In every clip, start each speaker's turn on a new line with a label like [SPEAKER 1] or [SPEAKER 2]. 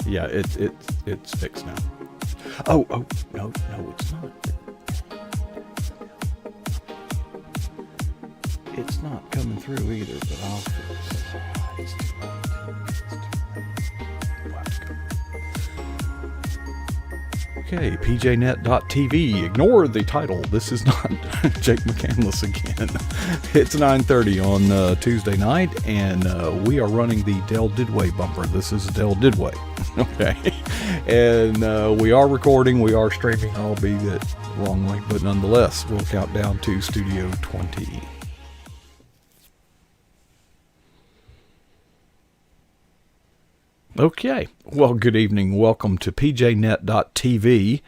[SPEAKER 1] Yeah, it's fixed now. Oh, no, it's not. It's not coming through either, but I'll fix it. It's too late. We'll have to go. Okay, pjnet.tv. Ignore the title. This is not Jake McCandless again. It's 9:30 on Tuesday night, and we are running the Del Didway bumper. This is Del Didway. Okay. And we are recording. We are streaming, albeit wrongly, but nonetheless, we'll count down to Studio 20. Okay, well, good evening. Welcome to pjnet.tv.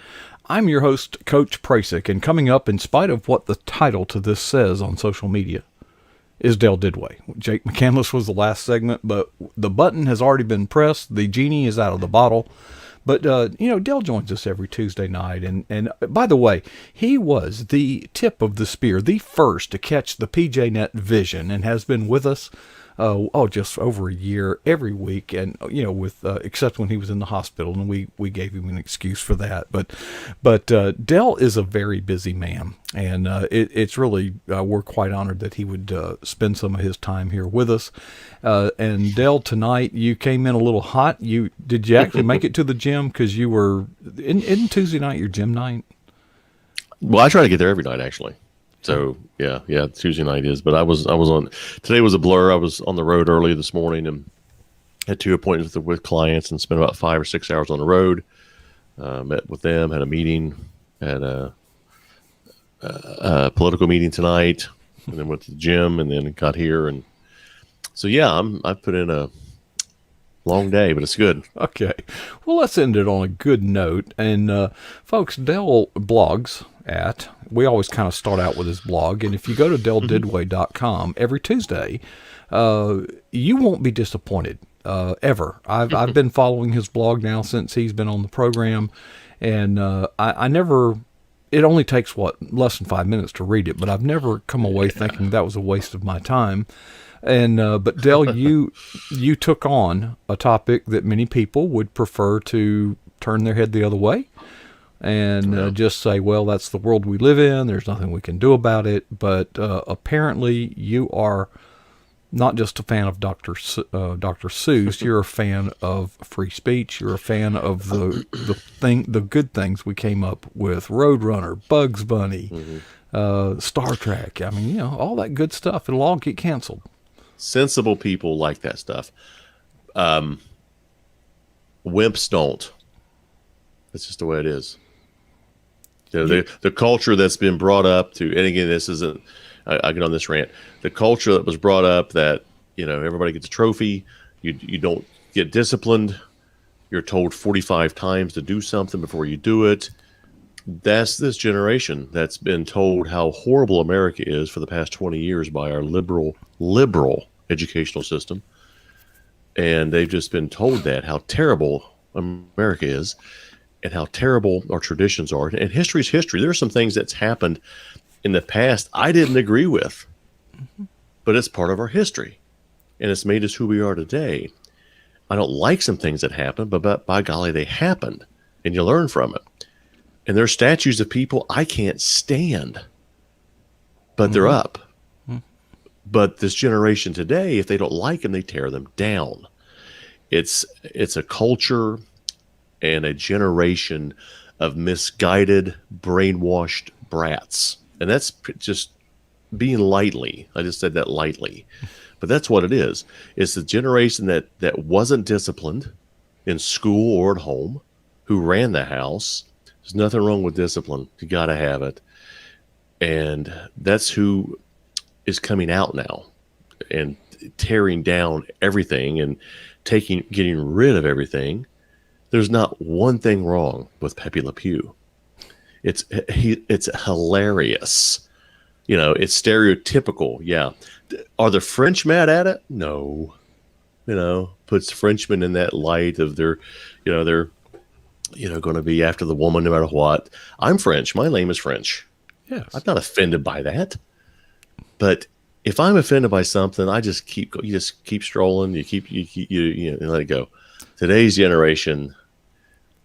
[SPEAKER 1] I'm your host, Coach Prasick, and coming up, in spite of what the title to this says on social media, is Del Didway. Jake McCandless was the last segment, but the button has already been pressed. The genie is out of the bottle. But, Del joins us every Tuesday night. And by the way, he was the tip of the spear, the first to catch the PJNet vision, and has been with us just over a year every week, and with except when he was in the hospital, and we gave him an excuse for that. But Del is a very busy man, and it's really we're quite honored that he would spend some of his time here with us. And Del, tonight you came in a little hot. Did you actually make it to the gym? Because you were in Tuesday night, your gym night.
[SPEAKER 2] Well, I try to get there every night, actually. So yeah, Tuesday night is, but I was on, today was a blur. I was on the road early this morning and had 2 appointments with clients and spent about 5 or 6 hours on the road. Met with them, had a meeting, had a political meeting tonight, and then went to the gym and then got here. And so, yeah, I've put in a long day, but it's good.
[SPEAKER 1] Okay. Well, let's end it on a good note. And folks, Del blogs we always kind of start out with his blog. And if you go to deldidway.com every Tuesday, you won't be disappointed ever. I've been following his blog now since he's been on the program. And I never, it only takes less than 5 minutes to read it, but I've never come away thinking that was a waste of my time. And but Del, you took on a topic that many people would prefer to turn their head the other way and just say, well, that's the world we live in. There's nothing we can do about it. But apparently you are not just a fan of Dr. Seuss. You're a fan of free speech. You're a fan of the good things we came up with: Roadrunner, Bugs Bunny, Star Trek. I mean, all that good stuff. It'll all get canceled.
[SPEAKER 2] Sensible people like that stuff. Wimps don't. That's just the way it is. The culture that's been brought up to, and again, this isn't, I get on this rant, the culture that was brought up that, everybody gets a trophy, you don't get disciplined, you're told 45 times to do something before you do it. That's this generation that's been told how horrible America is for the past 20 years by our liberal educational system. And they've just been told how terrible America is and how terrible our traditions are. And history's history. There are some things that's happened in the past I didn't agree with, but it's part of our history. And it's made us who we are today. I don't like some things that happened, but by golly, they happened. And you learn from it. And there are statues of people I can't stand, but they're up. But this generation today, if they don't like them, they tear them down. It's a culture and a generation of misguided, brainwashed brats. And that's just being lightly. I just said that lightly. But that's what it is. It's the generation that wasn't disciplined in school or at home, who ran the house. There's nothing wrong with discipline. You got to have it. And that's who is coming out now and tearing down everything and getting rid of everything. There's not one thing wrong with Pepe Le Pew. It's hilarious. It's stereotypical. Yeah. Are the French mad at it? No. Puts Frenchmen in that light of they're going to be after the woman no matter what. I'm French. My name is French.
[SPEAKER 1] Yes.
[SPEAKER 2] I'm not offended by that. But if I'm offended by something, you just keep strolling. You let it go. Today's generation,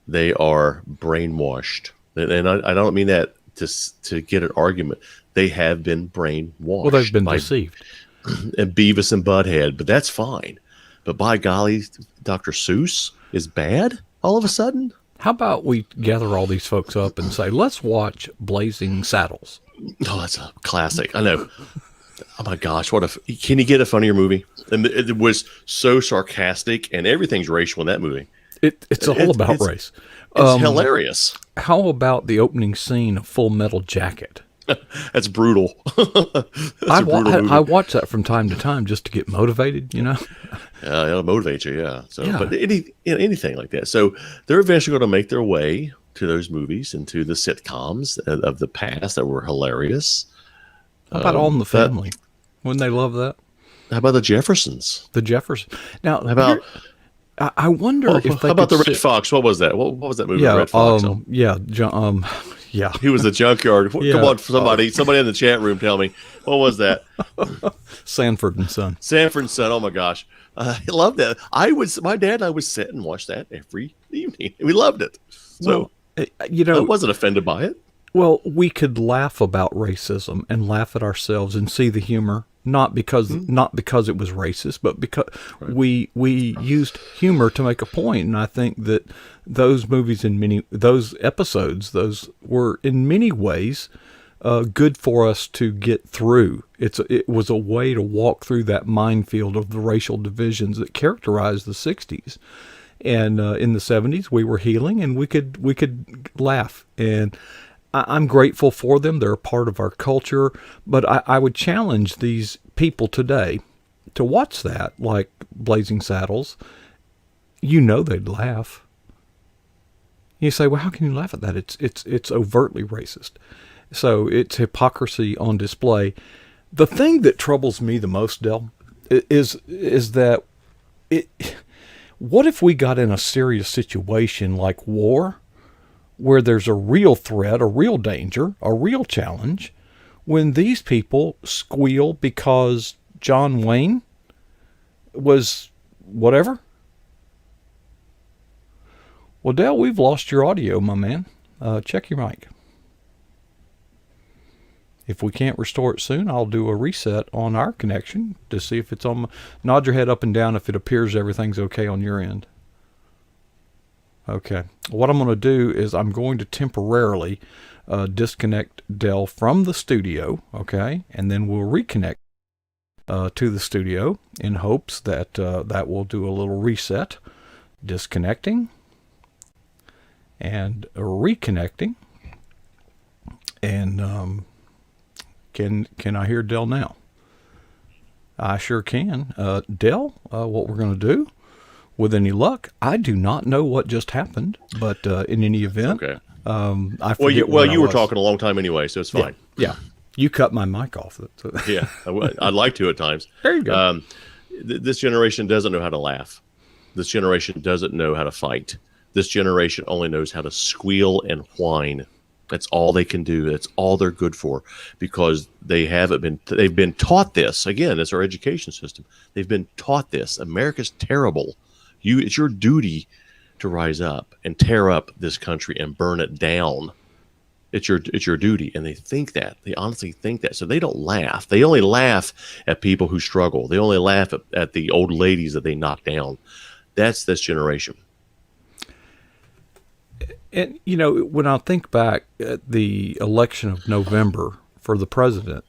[SPEAKER 2] they are brainwashed, and I don't mean that to get an argument. They have been brainwashed.
[SPEAKER 1] Well, they've been deceived.
[SPEAKER 2] And Beavis and Butthead, but that's fine. But by golly, Dr. Seuss is bad all of a sudden?
[SPEAKER 1] How about we gather all these folks up and say, let's watch Blazing Saddles?
[SPEAKER 2] Oh, that's a classic. I know. Oh my gosh, can you get a funnier movie? And it was so sarcastic, and everything's racial in that movie.
[SPEAKER 1] It's all about race.
[SPEAKER 2] It's hilarious.
[SPEAKER 1] How about the opening scene of Full Metal Jacket?
[SPEAKER 2] That's brutal.
[SPEAKER 1] I watch that from time to time just to get motivated, you know?
[SPEAKER 2] It'll motivate you, yeah. So,
[SPEAKER 1] yeah.
[SPEAKER 2] But anything like that. So they're eventually going to make their way to those movies and to the sitcoms of the past that were hilarious.
[SPEAKER 1] How about All in the Family? Wouldn't they love that?
[SPEAKER 2] How about the Jeffersons?
[SPEAKER 1] The Jeffersons. Now,
[SPEAKER 2] how about...
[SPEAKER 1] I wonder if they
[SPEAKER 2] how about the Red Fox? What was that? What was that movie?
[SPEAKER 1] Yeah,
[SPEAKER 2] Red Fox.
[SPEAKER 1] Yeah.
[SPEAKER 2] He was the junkyard.
[SPEAKER 1] Yeah.
[SPEAKER 2] Come on, somebody in the chat room, tell me what was that?
[SPEAKER 1] Sanford and Son.
[SPEAKER 2] Sanford and Son. Oh my gosh, I love that. My dad and I would sit and watch that every evening. We loved it. So I wasn't offended by it.
[SPEAKER 1] Well, we could laugh about racism and laugh at ourselves and see the humor. Not because it was racist, but because we used humor to make a point. And I think that those movies those episodes were in many ways good for us to get through. It was a way to walk through that minefield of the racial divisions that characterized the 60s. And in the 70s, we were healing, and we could laugh. And I'm grateful for them. They're a part of our culture. But I would challenge these people today to watch that, like Blazing Saddles. They'd laugh. You say, well, how can you laugh at that? It's overtly racist. So it's hypocrisy on display. The thing that troubles me the most, Del, is that what if we got in a serious situation like war, where there's a real threat, a real danger, a real challenge, when these people squeal because John Wayne was whatever? Well, Dale, we've lost your audio, my man. Check your mic. If we can't restore it soon, I'll do a reset on our connection to see if it's on. Nod your head up and down if it appears everything's okay on your end. Okay. What I'm going to do is I'm going to temporarily disconnect Dell from the studio, okay? And then we'll reconnect to the studio in hopes that that will do a little reset. Disconnecting and reconnecting. And can I hear Dell now? I sure can. Dell, what we're going to do, with any luck, I do not know what just happened, but in any event,
[SPEAKER 2] okay.
[SPEAKER 1] I forget.
[SPEAKER 2] Well, you were talking a long time anyway, so it's fine.
[SPEAKER 1] Yeah. You cut my mic off.
[SPEAKER 2] Yeah, I'd like to at times.
[SPEAKER 1] There you go.
[SPEAKER 2] This generation doesn't know how to laugh. This generation doesn't know how to fight. This generation only knows how to squeal and whine. That's all they can do. That's all they're good for, because they've been taught this. Again, it's our education system. They've been taught this. America's terrible. It's your duty to rise up and tear up this country and burn it down. It's your duty. And they think that. They honestly think that. So they don't laugh. They only laugh at people who struggle. They only laugh at the old ladies that they knock down. That's this generation.
[SPEAKER 1] And, when I think back at the election of November for the president,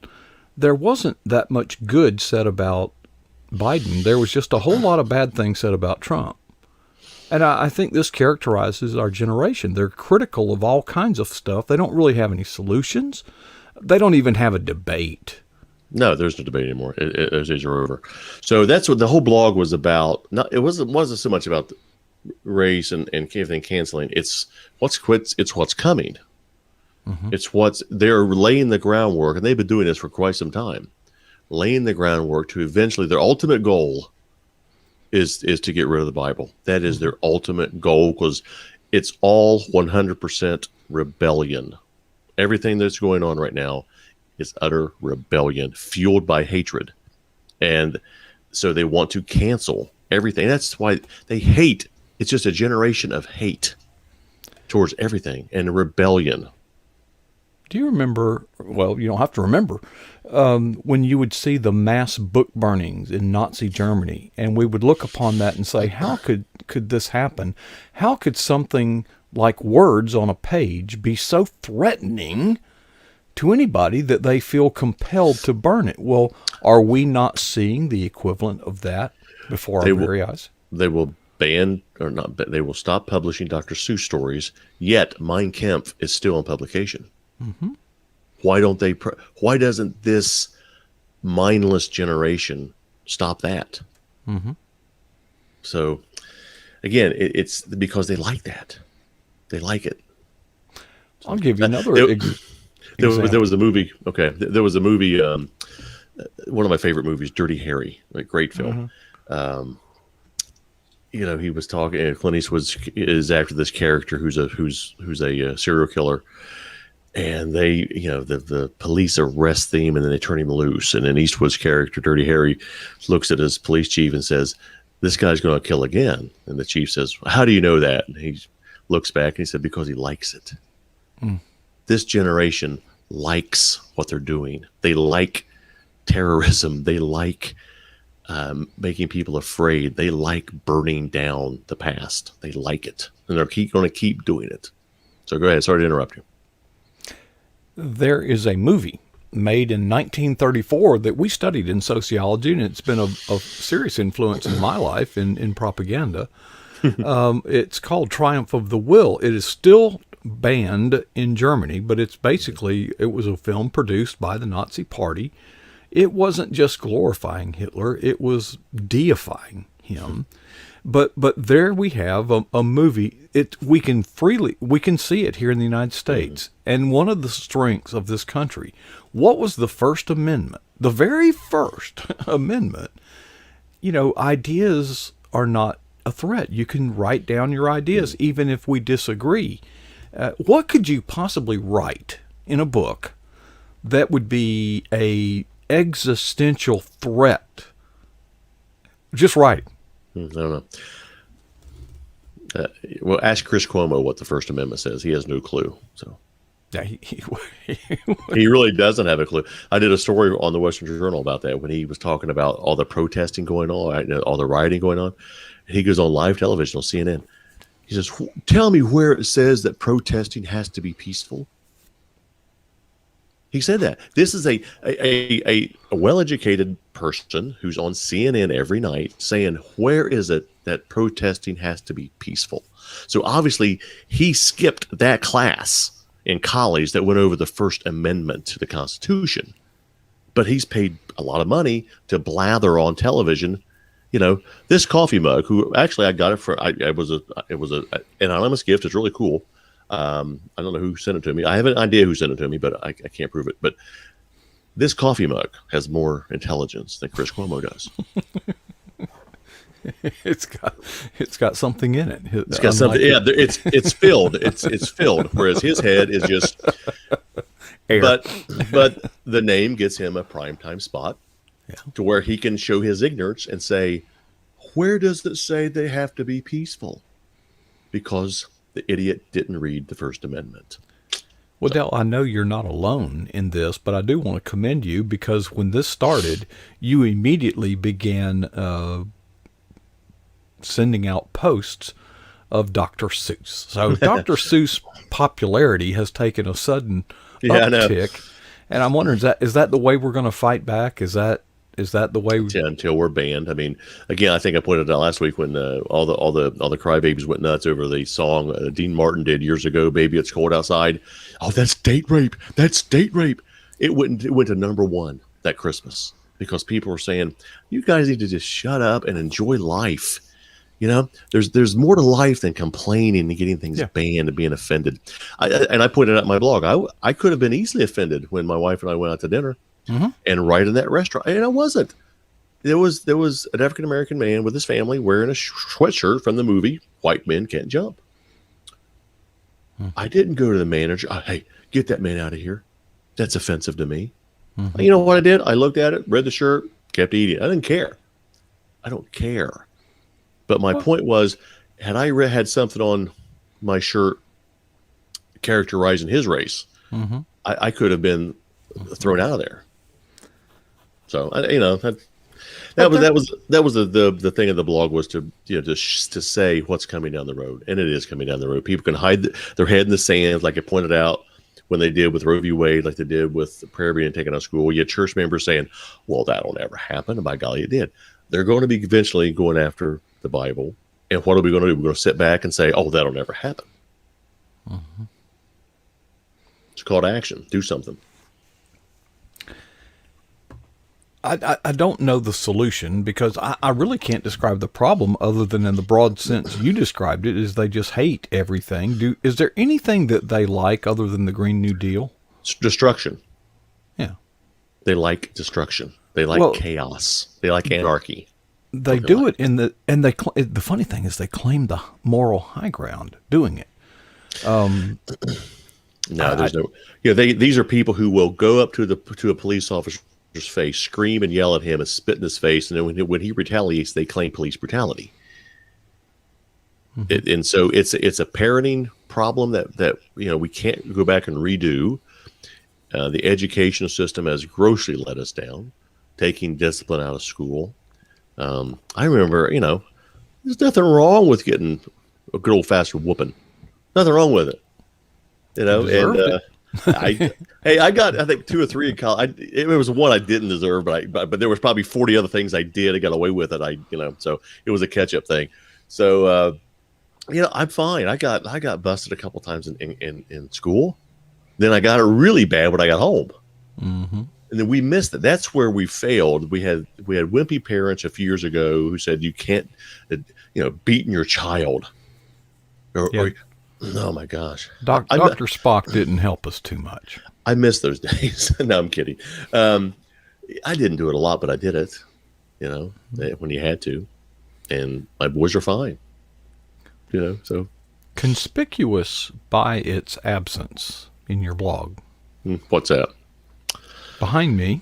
[SPEAKER 1] there wasn't that much good said about Biden. There was just a whole lot of bad things said about Trump. And I think this characterizes our generation. They're critical of all kinds of stuff. They don't really have any solutions. They don't even have a debate.
[SPEAKER 2] No, there's no debate anymore. Those days are over. So that's what the whole blog was about. It wasn't so much about race and everything canceling. It's what's coming. Mm-hmm. They're laying the groundwork, and they've been doing this for quite some time. Laying the groundwork to eventually their ultimate goal is to get rid of the Bible. That is their ultimate goal, because it's all 100% rebellion. Everything that's going on right now is utter rebellion, fueled by hatred. And so they want to cancel everything. That's why they hate It's just a generation of hate towards everything and rebellion.
[SPEAKER 1] Do you remember? Well, you don't have to remember when you would see the mass book burnings in Nazi Germany, and we would look upon that and say, "How could this happen? How could something like words on a page be so threatening to anybody that they feel compelled to burn it?" Well, are we not seeing the equivalent of that before our very eyes?
[SPEAKER 2] They will ban or not. They will stop publishing Dr. Seuss stories. Yet Mein Kampf is still in publication.
[SPEAKER 1] Mm-hmm.
[SPEAKER 2] Why don't they? Why doesn't this mindless generation stop that?
[SPEAKER 1] Mm-hmm.
[SPEAKER 2] So, again, it's because they like that. They like it.
[SPEAKER 1] I'll give you another example.
[SPEAKER 2] There was a movie. Okay, there was a movie. One of my favorite movies, Dirty Harry, a great film.
[SPEAKER 1] Mm-hmm.
[SPEAKER 2] He was talking. And Clint Eastwood is after this character who's a serial killer. And they, the police arrest him, and then they turn him loose. And then Eastwood's character, Dirty Harry, looks at his police chief and says, "This guy's going to kill again." And the chief says, "How do you know that?" And he looks back and he said, "Because he likes it." Mm. This generation likes what they're doing. They like terrorism. They like making people afraid. They like burning down the past. They like it. And they're going to keep doing it. So go ahead. Sorry to interrupt you.
[SPEAKER 1] There is a movie made in 1934 that we studied in sociology, and it's been a serious influence in my life in propaganda. It's called Triumph of the Will. It is still banned in Germany, but it was a film produced by the Nazi Party. It wasn't just glorifying Hitler, it was deifying him. But there we have a movie. We can see it here in the United States. And one of the strengths of this country, what was the First Amendment? The very first amendment. Ideas are not a threat. You can write down your ideas even if we disagree. What could you possibly write in a book that would be a existential threat? Just write it.
[SPEAKER 2] I don't know. Well, ask Chris Cuomo what the First Amendment says. He has no clue. So,
[SPEAKER 1] yeah,
[SPEAKER 2] he really doesn't have a clue. I did a story on the Western Journal about that when he was talking about all the protesting going on, all the rioting going on. He goes on live television on CNN. He says, "Tell me where it says that protesting has to be peaceful." He said that. This is a well-educated person who's on CNN every night saying, where is it that protesting has to be peaceful? So obviously he skipped that class in college that went over the First Amendment to the Constitution. But he's paid a lot of money to blather on television. This coffee mug, who actually I got it for, it was an anonymous gift. It's really cool. I don't know who sent it to me. I have an idea who sent it to me, but I can't prove it. But this coffee mug has more intelligence than Chris Cuomo does.
[SPEAKER 1] It's got something in it.
[SPEAKER 2] It's got something. Yeah, it's filled. It's filled. Whereas his head is just
[SPEAKER 1] air.
[SPEAKER 2] But the name gets him a primetime spot, to where he can show his ignorance and say, where does it say they have to be peaceful? Because the idiot didn't read the First Amendment.
[SPEAKER 1] Well, Del, I know you're not alone in this, but I do want to commend you because when this started, you immediately began sending out posts of Dr. Seuss. So Dr. Seuss' popularity has taken a sudden uptick. And I'm wondering, is that the way we're going to fight back? Is that the way?
[SPEAKER 2] Until we're banned. I mean, again, I think I pointed out last week when all the crybabies went nuts over the song Dean Martin did years ago, "Baby It's Cold Outside." Oh, that's date rape. That's date rape. It went to #1 that Christmas because people were saying, "You guys need to just shut up and enjoy life." There's more to life than complaining and getting things banned and being offended. I pointed out in my blog, I could have been easily offended when my wife and I went out to dinner. Mm-hmm. And right in that restaurant, and I wasn't. There was an African American man with his family wearing a sweatshirt from the movie "White Men Can't Jump." Mm-hmm. I didn't go to the manager. Hey, get that man out of here. That's offensive to me. Mm-hmm. You know what I did? I looked at it, read the shirt, kept eating. I didn't care. I don't care. But my point was, had I had something on my shirt characterizing his race, I could have been thrown out of there. So
[SPEAKER 1] But there,
[SPEAKER 2] that was the thing of the blog, was to to say what's coming down the road, and it is coming down the road. People can hide their head in the sand, like I pointed out when they did with Roe v. Wade, like they did with the prayer being taken out of school. You had church members saying, "Well, that'll never happen," and by golly, it did. They're going to be eventually going after the Bible, and what are we going to do? We're going to sit back and say, "Oh, that'll never happen." It's a call to action. Do something.
[SPEAKER 1] I don't know the solution, because I really can't describe the problem other than in the broad sense you described it, is they just hate everything. Is there anything that they like other than the Green New Deal?
[SPEAKER 2] It's destruction.
[SPEAKER 1] Yeah.
[SPEAKER 2] They like destruction. They like chaos. They like anarchy.
[SPEAKER 1] They do it the funny thing is they claim the moral high ground doing it.
[SPEAKER 2] No, there's no. These are people who will go up to a police officer's face, scream and yell at him, and spit in his face, and then when he retaliates, they claim police brutality. And so it's a parenting problem that we can't go back and redo. The educational system has grossly let us down, taking discipline out of school. I remember, there's nothing wrong with getting a good old fashioned whooping. Nothing wrong with it. I got, I think 2 or 3 in college. It was one I didn't deserve, but there was probably 40 other things I did. I got away with it. So it was a catch up thing. So, I'm fine. I got busted a couple times in school. Then I got it really bad when I got home. And then we missed it. That's where we failed. We had wimpy parents a few years ago who said, you can't, beating your child or oh my gosh.
[SPEAKER 1] Dr. Spock didn't help us too much.
[SPEAKER 2] I miss those days. No, I'm kidding. I didn't do it a lot, but I did it, when you had to. And my boys are fine. So.
[SPEAKER 1] Conspicuous by its absence in your blog.
[SPEAKER 2] What's that?
[SPEAKER 1] Behind me.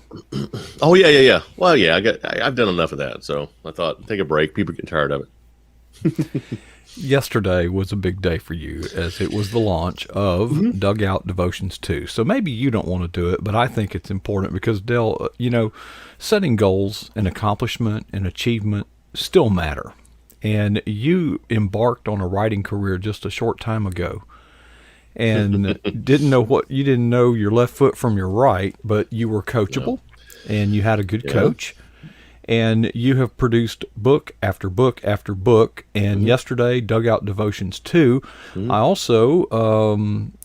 [SPEAKER 2] Oh, yeah. Well, yeah, I've done enough of that. So I thought, take a break. People are getting tired of it.
[SPEAKER 1] Yesterday was a big day for you, as it was the launch of Dugout Devotions 2. So maybe you don't want to do it, but I think it's important because, Dell, setting goals and accomplishment and achievement still matter. And you embarked on a writing career just a short time ago and didn't know your left foot from your right, but you were coachable and you had a good coach. And you have produced book after book after book. And yesterday, Dugout Devotions 2, I also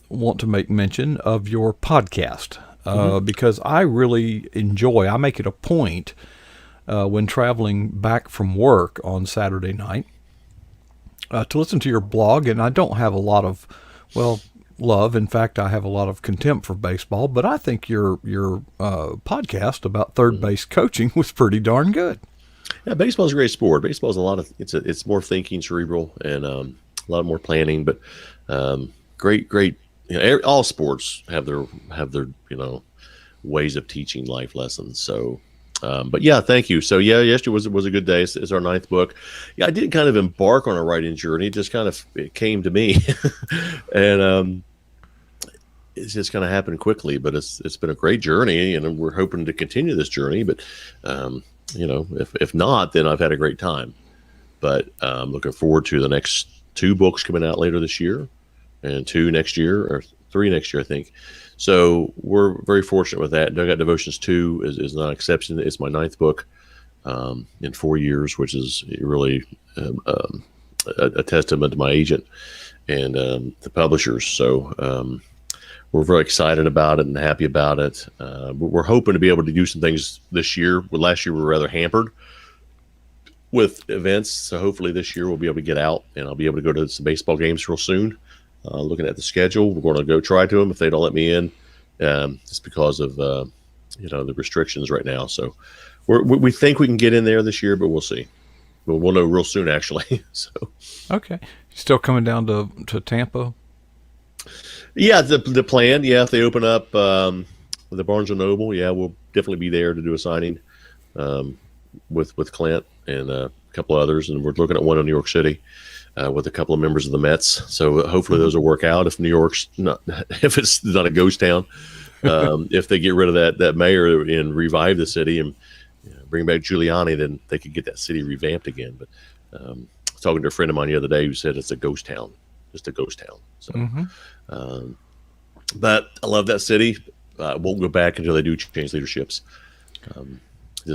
[SPEAKER 1] want to make mention of your podcast because I really I make it a point when traveling back from work on Saturday night to listen to your blog. And I don't have a lot of, love. In fact, I have a lot of contempt for baseball, but I think your podcast about third base coaching was pretty darn good.
[SPEAKER 2] Yeah, baseball is a great sport. Baseball is it's more thinking, cerebral, and a lot more planning. But great. All sports have their ways of teaching life lessons. So, but yeah, thank you. So yeah, yesterday was a good day. It's our 9th book. Yeah, I didn't kind of embark on a writing journey. It just it came to me, and it's just kind of happened quickly. But it's been a great journey, and we're hoping to continue this journey. But if not, then I've had a great time. But I'm looking forward to the next 2 books coming out later this year, and 2 next year, or 3 next year, I think. So we're very fortunate with that. Dugout Devotions 2 is not an exception. It's my 9th book in 4 years, which is really a testament to my agent and the publishers. So we're very excited about it and happy about it. We're hoping to be able to do some things this year. Last year we were rather hampered with events, so hopefully this year we'll be able to get out, and I'll be able to go to some baseball games real soon. Looking at the schedule, we're going to go try to them if they don't let me in, just because of the restrictions right now. So we think we can get in there this year, but we'll see. We'll know real soon, actually. So
[SPEAKER 1] okay, still coming down to Tampa.
[SPEAKER 2] Yeah, the plan. Yeah, if they open up the Barnes & Noble, yeah, we'll definitely be there to do a signing with Clint and a couple others, and we're looking at one in New York City. with a couple of members of the Mets. So hopefully those will work out. If New York's not, if it's not a ghost town, if they get rid of that mayor and revive the city and bring back Giuliani, then they could get that city revamped again. But I was talking to a friend of mine the other day who said it's a ghost town, just a ghost town. So, but I love that city. Won't go back until they do change leaderships.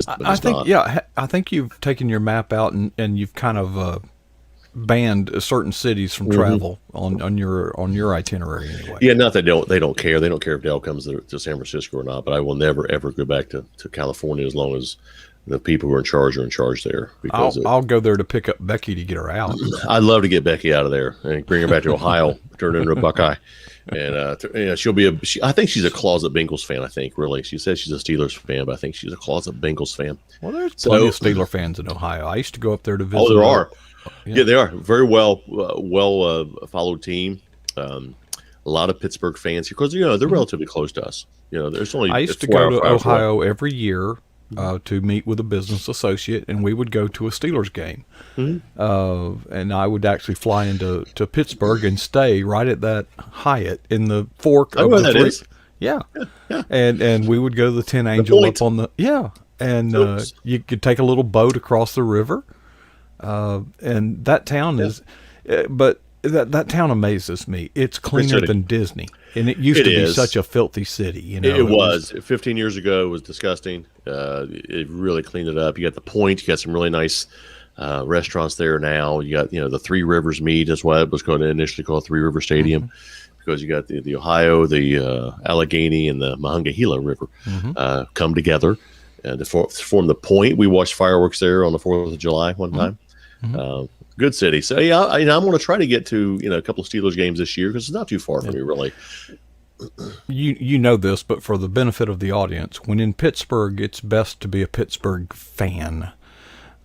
[SPEAKER 1] I think you've taken your map out and you've kind of banned certain cities from travel on your itinerary anyway.
[SPEAKER 2] Yeah, not that they don't care. They don't care if Dale comes to San Francisco or not. But I will never ever go back to California as long as the people who are in charge there. Because
[SPEAKER 1] I'll go there to pick up Becky to get her out.
[SPEAKER 2] I'd love to get Becky out of there and bring her back to Ohio, turn her into a Buckeye. And she'll be I think she's a closet Bengals fan. I think really, she says she's a Steelers fan, but I think she's a closet Bengals fan.
[SPEAKER 1] Well, there's plenty of Steeler fans in Ohio. I used to go up there to visit.
[SPEAKER 2] Oh, there are. Yeah, they are very well followed team. A lot of Pittsburgh fans because they're relatively close to us. There's only.
[SPEAKER 1] I used to go to Ohio every year to meet with a business associate, and we would go to a Steelers game. And I would actually fly into Pittsburgh and stay right at that Hyatt in the fork of the three. Yeah. And we would go to the Ten Angel up on the and you could take a little boat across the river. And that town is, but that town amazes me. It's cleaner than Disney, and it used to be such a filthy city.
[SPEAKER 2] It was 15 years ago. It was disgusting. It really cleaned it up. You got the Point. You got some really nice restaurants there now. You got the Three Rivers Mead is what it was going to initially called Three River Stadium, because you got the Ohio, the Allegheny, and the Monongahela River come together to form the Point. We watched fireworks there on the 4th of July one time. Good city. So I'm going to try to get to a couple of Steelers games this year because it's not too far from me, really.
[SPEAKER 1] You know this, but for the benefit of the audience, when in Pittsburgh, it's best to be a Pittsburgh fan.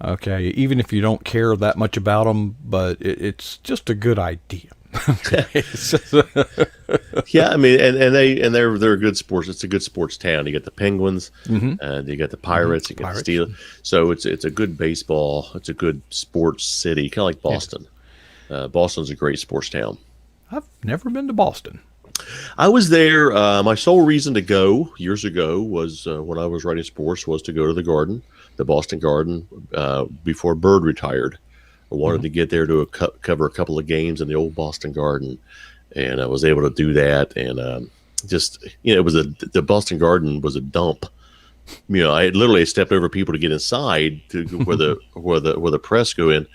[SPEAKER 1] Okay, even if you don't care that much about them, but it's just a good idea.
[SPEAKER 2] Yeah, I mean, and they're good sports. It's a good sports town. You got the Penguins, and you got the Pirates, you got the Steelers. So it's a good baseball. It's a good sports city, kind of like Boston. Boston's a great sports town.
[SPEAKER 1] I've never been to Boston.
[SPEAKER 2] I was there. My sole reason to go years ago was when I was writing sports was to go to the Garden, the Boston Garden, before Bird retired. I wanted to get there to cover a couple of games in the old Boston Garden, and I was able to do that. And it was the Boston Garden was a dump. I literally stepped over people to get inside to where the press go in,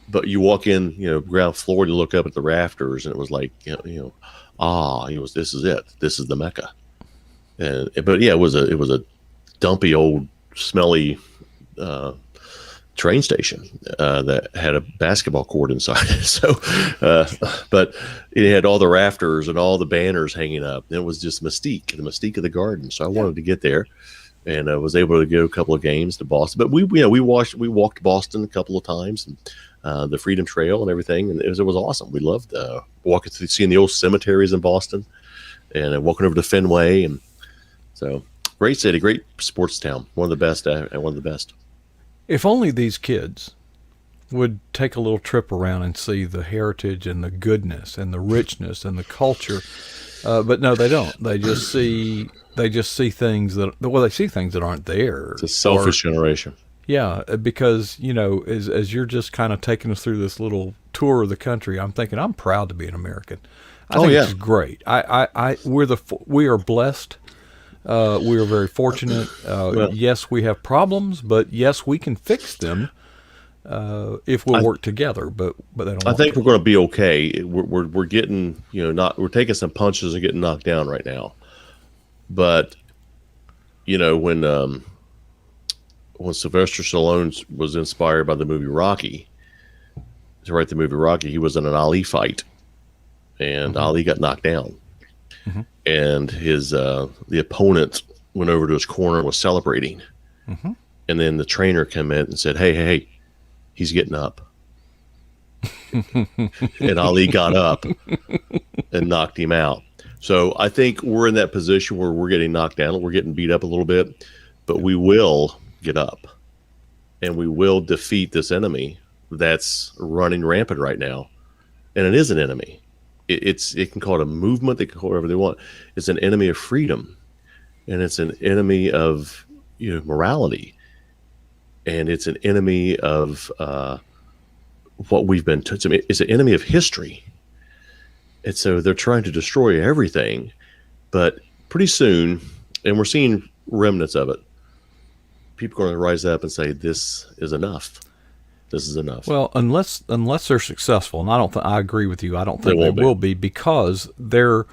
[SPEAKER 2] but you walk in, ground floor, and you look up at the rafters, and it was like, this is it. This is the Mecca. But it was a dumpy old smelly train station that had a basketball court inside. So, but it had all the rafters and all the banners hanging up. And it was just the mystique of the Garden. So I wanted to get there, and I was able to go a couple of games to Boston. But we walked Boston a couple of times, and the Freedom Trail and everything, and it was awesome. We loved seeing the old cemeteries in Boston, and walking over to Fenway, and so great city, great sports town, one of the best, and one of the best.
[SPEAKER 1] If only these kids would take a little trip around and see the heritage and the goodness and the richness and the culture, but no, they don't. They just see things they see things that aren't there.
[SPEAKER 2] It's a selfish generation.
[SPEAKER 1] Yeah, because as you're just kind of taking us through this little tour of the country, I'm thinking I'm proud to be an American. I think it's great. We are blessed. We are very fortunate. Yes, we have problems, but yes, we can fix them if we'll work together. But they don't.
[SPEAKER 2] I think we're going to be okay. We're getting we're taking some punches and getting knocked down right now. But when Sylvester Stallone was inspired by the movie Rocky to write the movie Rocky, he was in an Ali fight, and Ali got knocked down. And his the opponent went over to his corner and was celebrating. And then the trainer came in and said, hey, he's getting up. And Ali got up and knocked him out. So I think we're in that position where we're getting knocked down. We're getting beat up a little bit, but we will get up. And we will defeat this enemy that's running rampant right now, and it is an enemy. It can call it a movement. They can call it whatever they want. It's an enemy of freedom, and it's an enemy of morality, and it's an enemy of what we've been. It's an enemy of history, and so they're trying to destroy everything. But pretty soon, and we're seeing remnants of it, people are going to rise up and say, "This is enough. This is enough."
[SPEAKER 1] Well, unless they're successful, and I agree with you. I don't think they will be, because their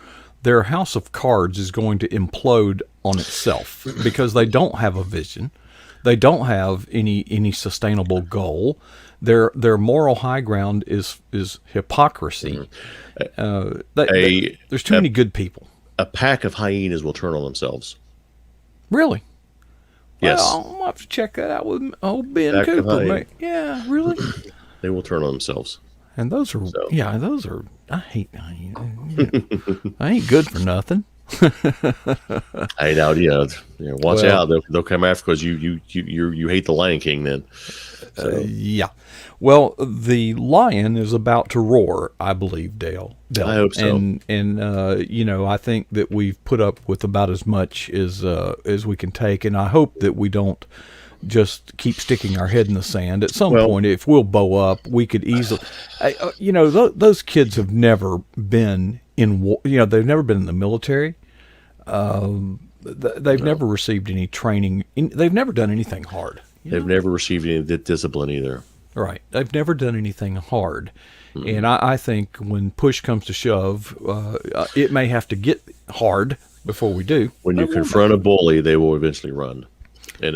[SPEAKER 1] house of cards is going to implode on itself because they don't have a vision. They don't have any sustainable goal. Their moral high ground is hypocrisy. There's too many good people.
[SPEAKER 2] A pack of hyenas will turn on themselves.
[SPEAKER 1] Really?
[SPEAKER 2] Yes.
[SPEAKER 1] Well, I'll have to check that out with old Ben Cooper. Yeah, really?
[SPEAKER 2] They will turn on themselves.
[SPEAKER 1] And those are, I hate hyenas. I ain't good for nothing.
[SPEAKER 2] Hey, now, watch out. They'll come after because you hate the Lion King then. So.
[SPEAKER 1] Yeah. Well, the lion is about to roar, I believe, Dale.
[SPEAKER 2] I hope so.
[SPEAKER 1] And I think that we've put up with about as much as we can take, and I hope that we don't just keep sticking our head in the sand. At some point, if we'll bow up, we could easily. Those kids have never been in war. They've never been in the military. They've never received any training. They've never done anything hard.
[SPEAKER 2] They've never received any discipline either.
[SPEAKER 1] Right. They've never done anything hard. Mm-hmm. And I think when push comes to shove, it may have to get hard before we do.
[SPEAKER 2] When you confront a bully, they will eventually run. And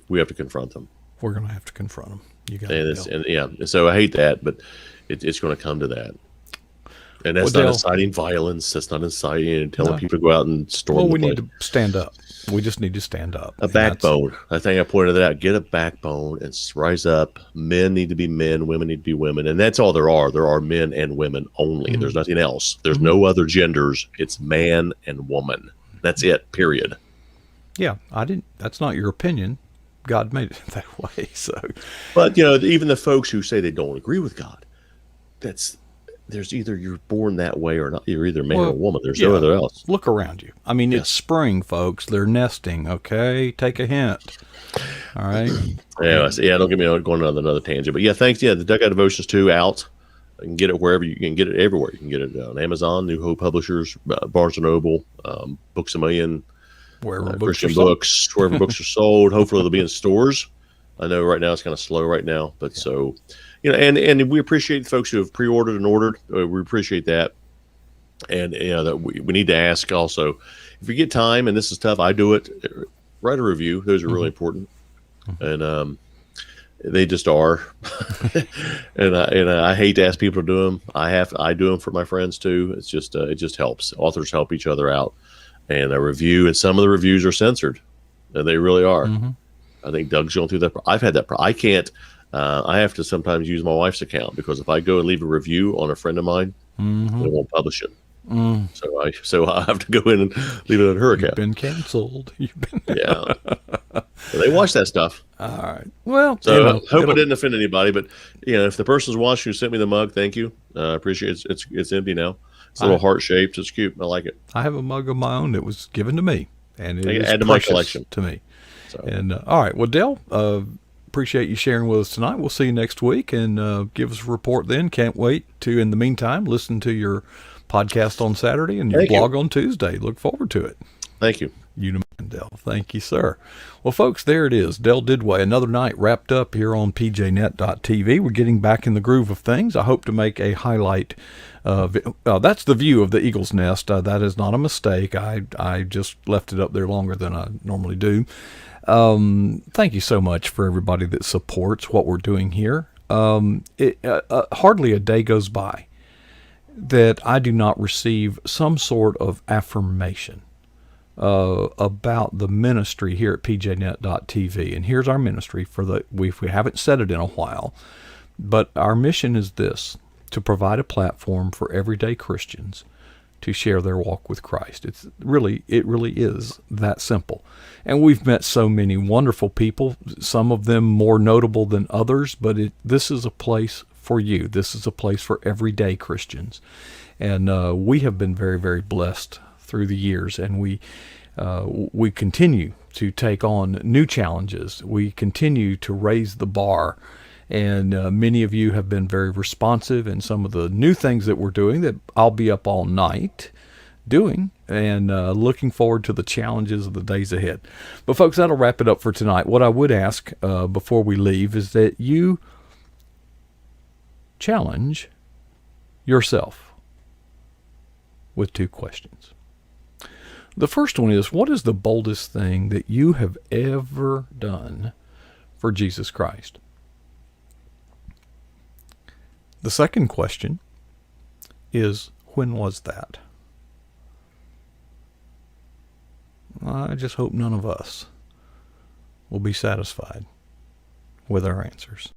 [SPEAKER 2] we have to confront them.
[SPEAKER 1] We're going to have to confront them. You got
[SPEAKER 2] and so I hate that, but it's going to come to that. And that's not inciting violence. That's not inciting and telling people to go out and storm the place.
[SPEAKER 1] We need to stand up. We just need to stand up.
[SPEAKER 2] A backbone. I think I pointed that out. Get a backbone and rise up. Men need to be men. Women need to be women. And that's all there are. There are men and women only. Mm-hmm. There's nothing else. There's no other genders. It's man and woman. That's it, period.
[SPEAKER 1] Yeah, that's not your opinion. God made it that way. So,
[SPEAKER 2] but even the folks who say they don't agree with God, there's either you're born that way or not. You're either man or woman. There's no other else.
[SPEAKER 1] Look around you. I mean, It's spring, folks. They're nesting. Okay, take a hint. All right.
[SPEAKER 2] Don't get me going on another tangent. But thanks. The Dugout Devotions 2 out. You can get it wherever you can get it. Everywhere you can get it on Amazon, New Hope Publishers, Barnes and Noble, Books A Million,
[SPEAKER 1] wherever
[SPEAKER 2] Christian books, wherever books are sold. Hopefully they'll be in stores. I know right now it's kind of slow right now, but so. And we appreciate the folks who have pre-ordered and ordered. We appreciate that. And that we need to ask also, if you get time, and this is tough, I do it, write a review. Those are really important. Mm-hmm. And they just are. and I hate to ask people to do them. I do them for my friends too. It's just it just helps. Authors help each other out. And a review, and some of the reviews are censored. And they really are. Mm-hmm. I think Doug's going through that. I've had that. I can't. I have to sometimes use my wife's account, because if I go and leave a review on a friend of mine, they won't publish it. So I have to go in and leave it on her account.
[SPEAKER 1] You've been canceled.
[SPEAKER 2] Yeah. They watch that stuff.
[SPEAKER 1] All right. Well,
[SPEAKER 2] so I hope I didn't offend anybody, but if the person's watching who sent me the mug, thank you. I appreciate it. It's empty now. It's a little heart shaped. It's cute. I like it.
[SPEAKER 1] I have a mug of my own that was given to me, and it is
[SPEAKER 2] add to my collection
[SPEAKER 1] to me. So. And all right. Well, Dale, appreciate you sharing with us tonight. We'll see you next week, and give us a report then. Can't wait to, in the meantime, listen to your podcast on Saturday and your blog on Tuesday. Look forward to it.
[SPEAKER 2] Thank you.
[SPEAKER 1] Dale. Thank you, sir. Well, folks, there it is. Dale Didway, another night wrapped up here on pjnet.tv. We're getting back in the groove of things. I hope to make a highlight. That's the view of the Eagle's Nest. That is not a mistake. I just left it up there longer than I normally do. Thank you so much for everybody that supports what we're doing here. Hardly a day goes by that I do not receive some sort of affirmation about the ministry here at pjnet.tv. And here's our ministry we haven't said it in a while, but our mission is this: to provide a platform for everyday Christians to share their walk with Christ. It really is that simple. And we've met so many wonderful people, some of them more notable than others, but this is a place for you. This is a place for everyday Christians. And we have been very, very blessed through the years, and we continue to take on new challenges. We continue to raise the bar. And many of you have been very responsive in some of the new things that we're doing that I'll be up all night doing, and looking forward to the challenges of the days ahead. But folks, that'll wrap it up for tonight. What I would ask before we leave is that you challenge yourself with 2 questions. The first one is, what is the boldest thing that you have ever done for Jesus Christ? The second question is, when was that? I just hope none of us will be satisfied with our answers.